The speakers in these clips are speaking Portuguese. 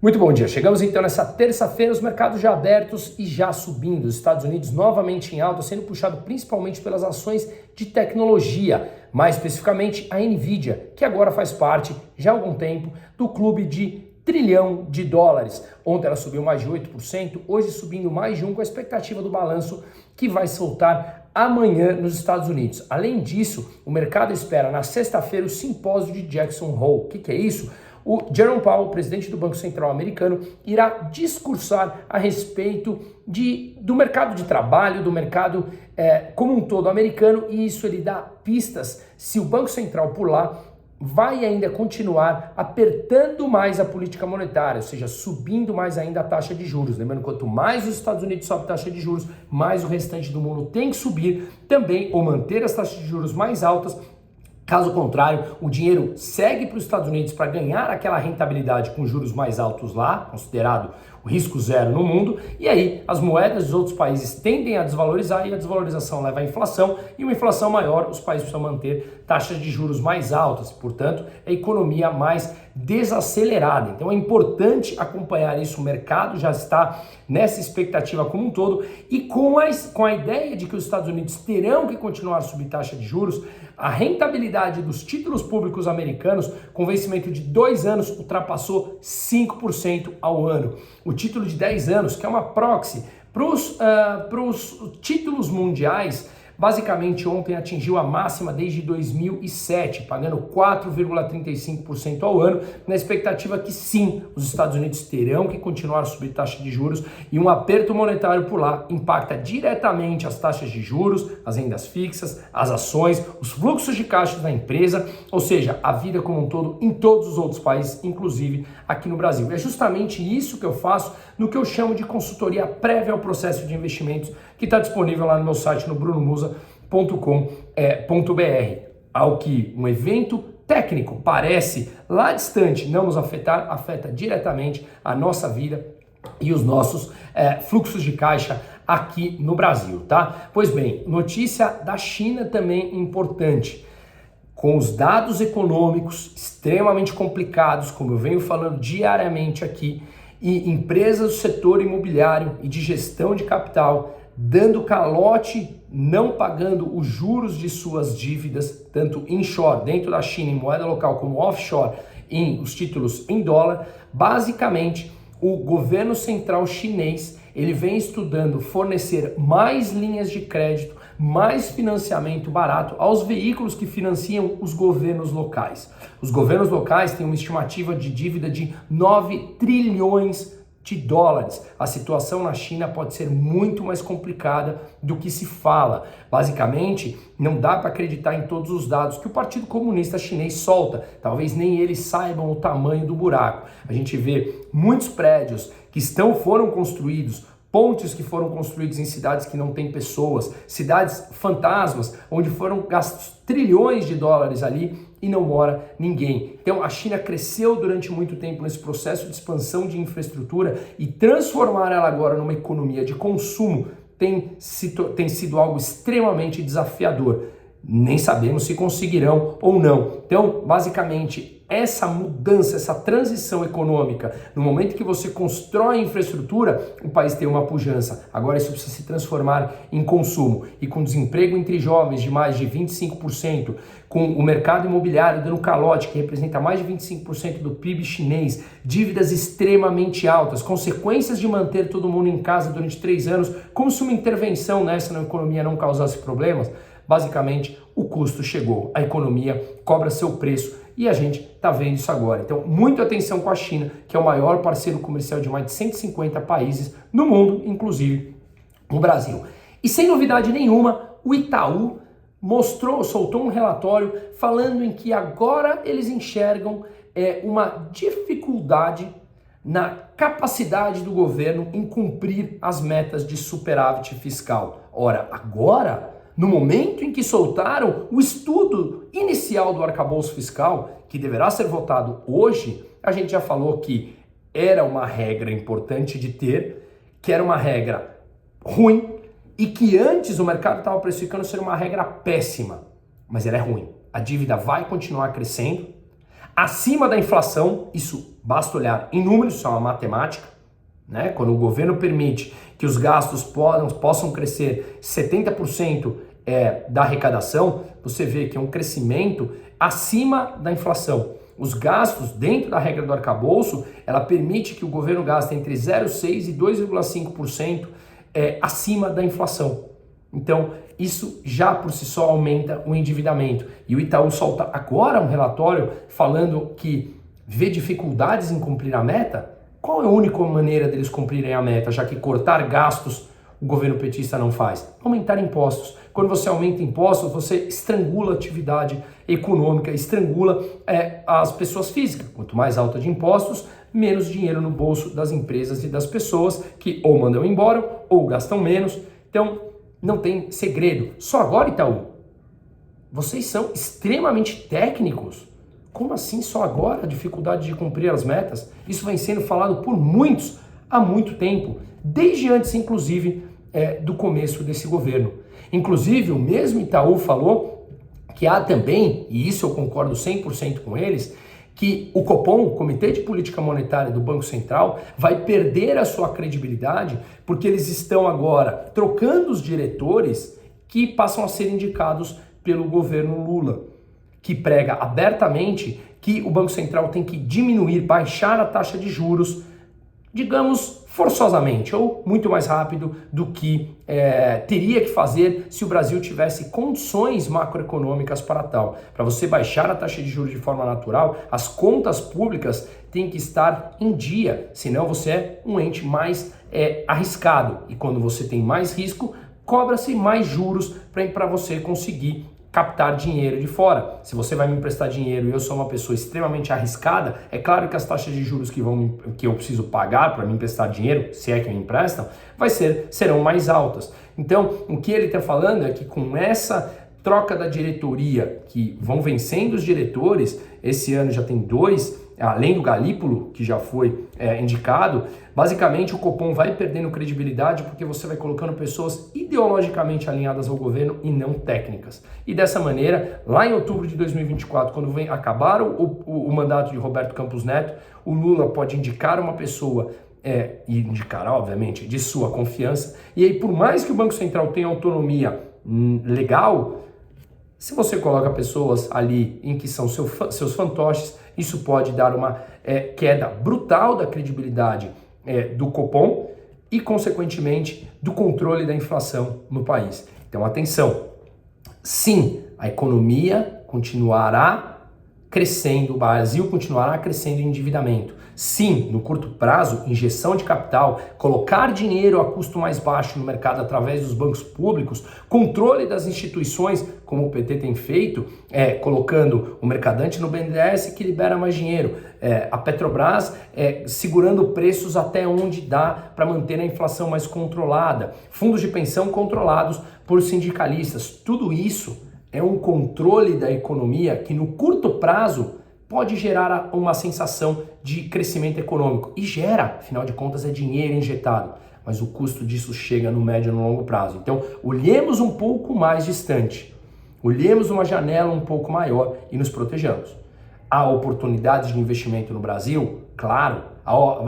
Muito bom dia. Chegamos então nessa terça-feira, os mercados já abertos e já subindo. Os Estados Unidos novamente em alta, sendo puxado principalmente pelas ações de tecnologia, mais especificamente a Nvidia, que agora faz parte, já há algum tempo, do clube de trilhão de dólares. Ontem ela subiu mais de 8%, hoje subindo mais de 1%, com a expectativa do balanço que vai soltar amanhã nos Estados Unidos. Além disso, o mercado espera na sexta-feira o simpósio de Jackson Hole. O que é isso? O Jerome Powell, presidente do Banco Central americano, irá discursar a respeito do mercado de trabalho, do mercado como um todo americano, e isso ele dá pistas se o Banco Central por lá vai ainda continuar apertando mais a política monetária, ou seja, subindo mais ainda a taxa de juros. Lembrando, quanto mais os Estados Unidos sobem a taxa de juros, mais o restante do mundo tem que subir também ou manter as taxas de juros mais altas. Caso contrário, o dinheiro segue para os Estados Unidos para ganhar aquela rentabilidade com juros mais altos lá, considerado o risco zero no mundo, e aí as moedas dos outros países tendem a desvalorizar e a desvalorização leva à inflação, e uma inflação maior, os países precisam manter taxas de juros mais altas, portanto, a economia mais desacelerada. Então é importante acompanhar isso, o mercado já está nessa expectativa como um todo, e com a ideia de que os Estados Unidos terão que continuar a subir taxa de juros, a rentabilidade dos títulos públicos americanos, com vencimento de 2 anos, ultrapassou 5% ao ano. O título de 10 anos, que é uma proxy para os títulos mundiais, basicamente ontem atingiu a máxima desde 2007, pagando 4,35% ao ano, na expectativa que sim, os Estados Unidos terão que continuar a subir taxa de juros, e um aperto monetário por lá impacta diretamente as taxas de juros, as rendas fixas, as ações, os fluxos de caixa da empresa, ou seja, a vida como um todo em todos os outros países, inclusive aqui no Brasil. É justamente isso que eu faço no que eu chamo de consultoria prévia ao processo de investimentos, que está disponível lá no meu site, no brunomusa.com.br. Ao que um evento técnico parece lá distante não nos afetar, afeta diretamente a nossa vida e os nossos fluxos de caixa aqui no Brasil, tá? Pois bem, notícia da China também importante. Com os dados econômicos extremamente complicados, como eu venho falando diariamente aqui, e empresas do setor imobiliário e de gestão de capital dando calote, não pagando os juros de suas dívidas, tanto inshore, dentro da China, em moeda local, como offshore, em os títulos em dólar. Basicamente, o governo central chinês ele vem estudando fornecer mais linhas de crédito, mais financiamento barato aos veículos que financiam os governos locais. Os governos locais têm uma estimativa de dívida de 9 trilhões de dólares. A situação na China pode ser muito mais complicada do que se fala. Basicamente, não dá para acreditar em todos os dados que o Partido Comunista Chinês solta. Talvez nem eles saibam o tamanho do buraco. A gente vê muitos prédios que foram construídos, pontes que foram construídos em cidades que não têm pessoas, cidades fantasmas, onde foram gastos trilhões de dólares ali e não mora ninguém. Então a China cresceu durante muito tempo nesse processo de expansão de infraestrutura, e transformar ela agora numa economia de consumo tem sido algo extremamente desafiador. Nem sabemos se conseguirão ou não. Então, basicamente, essa mudança, essa transição econômica, no momento que você constrói infraestrutura, o país tem uma pujança. Agora isso precisa se transformar em consumo. E com desemprego entre jovens de mais de 25%, com o mercado imobiliário dando calote, que representa mais de 25% do PIB chinês, dívidas extremamente altas, consequências de manter todo mundo em casa durante 3 anos, como se uma intervenção nessa na economia não causasse problemas, basicamente o custo chegou, a economia cobra seu preço e a gente está vendo isso agora. Então, muita atenção com a China, que é o maior parceiro comercial de mais de 150 países no mundo, inclusive no Brasil. E sem novidade nenhuma, o Itaú soltou um relatório falando em que agora eles enxergam uma dificuldade na capacidade do governo em cumprir as metas de superávit fiscal. Ora, agora, no momento em que soltaram o estudo inicial do arcabouço fiscal, que deverá ser votado hoje, a gente já falou que era uma regra importante de ter, que era uma regra ruim e que antes o mercado estava precificando ser uma regra péssima, mas ela é ruim. A dívida vai continuar crescendo, acima da inflação, isso basta olhar em números, isso é uma matemática, né? Quando o governo permite que os gastos possam crescer 70% da arrecadação, você vê que é um crescimento acima da inflação. Os gastos dentro da regra do arcabouço, ela permite que o governo gaste entre 0,6% e 2,5% acima da inflação. Então, isso já por si só aumenta o endividamento. E o Itaú solta agora um relatório falando que vê dificuldades em cumprir a meta. Qual é a única maneira deles cumprirem a meta, já que cortar gastos o governo petista não faz? Aumentar impostos. Quando você aumenta impostos, você estrangula a atividade econômica, estrangula as pessoas físicas. Quanto mais alta de impostos, menos dinheiro no bolso das empresas e das pessoas que ou mandam embora ou gastam menos. Então, não tem segredo. Só agora, Itaú, vocês são extremamente técnicos. Como assim só agora a dificuldade de cumprir as metas? Isso vem sendo falado por muitos há muito tempo, desde antes, inclusive, do começo desse governo. Inclusive, o mesmo Itaú falou que há também, e isso eu concordo 100% com eles, que o Copom, o Comitê de Política Monetária do Banco Central, vai perder a sua credibilidade porque eles estão agora trocando os diretores que passam a ser indicados pelo governo Lula, que prega abertamente que o Banco Central tem que diminuir, baixar a taxa de juros, digamos, forçosamente, ou muito mais rápido do que teria que fazer se o Brasil tivesse condições macroeconômicas para tal. Para você baixar a taxa de juros de forma natural, as contas públicas têm que estar em dia, senão você é um ente mais arriscado. E quando você tem mais risco, cobra-se mais juros para você conseguir captar dinheiro de fora. Se você vai me emprestar dinheiro e eu sou uma pessoa extremamente arriscada, é claro que as taxas de juros que eu preciso pagar para me emprestar dinheiro, se é que me emprestam, serão mais altas. Então, o que ele está falando é que com essa troca da diretoria, que vão vencendo os diretores, esse ano já tem 2, além do Galípolo, que já foi indicado, basicamente o Copom vai perdendo credibilidade porque você vai colocando pessoas ideologicamente alinhadas ao governo e não técnicas. E dessa maneira, lá em outubro de 2024, quando vem acabar o mandato de Roberto Campos Neto, o Lula pode indicar uma pessoa e indicará, obviamente, de sua confiança. E aí, por mais que o Banco Central tenha autonomia legal, se você coloca pessoas ali em que são seus fantoches, isso pode dar uma queda brutal da credibilidade do Copom e, consequentemente, do controle da inflação no país. Então, atenção, sim, a economia continuará crescendo, o Brasil continuará crescendo em endividamento. Sim, no curto prazo, injeção de capital, colocar dinheiro a custo mais baixo no mercado através dos bancos públicos, controle das instituições, como o PT tem feito, colocando o mercadante no BNDES que libera mais dinheiro, a Petrobras segurando preços até onde dá para manter a inflação mais controlada, fundos de pensão controlados por sindicalistas. Tudo isso é um controle da economia que no curto prazo pode gerar uma sensação de crescimento econômico. E gera, afinal de contas, é dinheiro injetado. Mas o custo disso chega no médio e no longo prazo. Então, olhemos um pouco mais distante. Olhemos uma janela um pouco maior e nos protejamos. Há oportunidades de investimento no Brasil? Claro.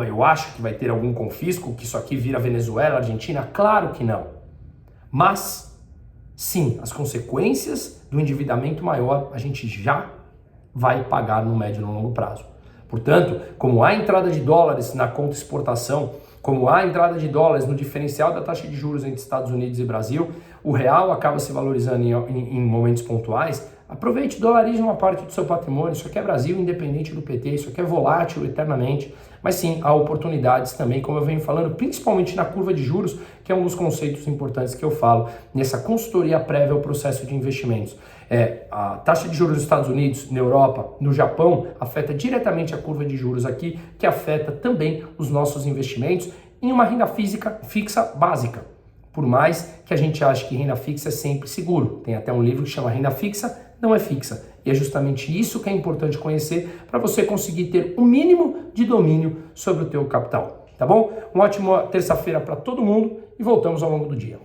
Eu acho que vai ter algum confisco, que isso aqui vira Venezuela, Argentina? Claro que não. Mas, sim, as consequências do endividamento maior a gente já vai pagar no médio e no longo prazo. Portanto, como há entrada de dólares na conta exportação, como há entrada de dólares no diferencial da taxa de juros entre Estados Unidos e Brasil, o real acaba se valorizando em momentos pontuais. Aproveite, dolarize uma parte do seu patrimônio. Isso aqui é Brasil independente do PT, isso aqui é volátil eternamente. Mas sim, há oportunidades também, como eu venho falando, principalmente na curva de juros, que é um dos conceitos importantes que eu falo nessa consultoria prévia ao processo de investimentos. A taxa de juros nos Estados Unidos, na Europa, no Japão, afeta diretamente a curva de juros aqui, que afeta também os nossos investimentos em uma renda fixa básica. Por mais que a gente ache que renda fixa é sempre seguro. Tem até um livro que chama Renda Fixa Não é Fixa. E é justamente isso que é importante conhecer para você conseguir ter o mínimo de domínio sobre o teu capital. Tá bom? Uma ótima terça-feira para todo mundo e voltamos ao longo do dia.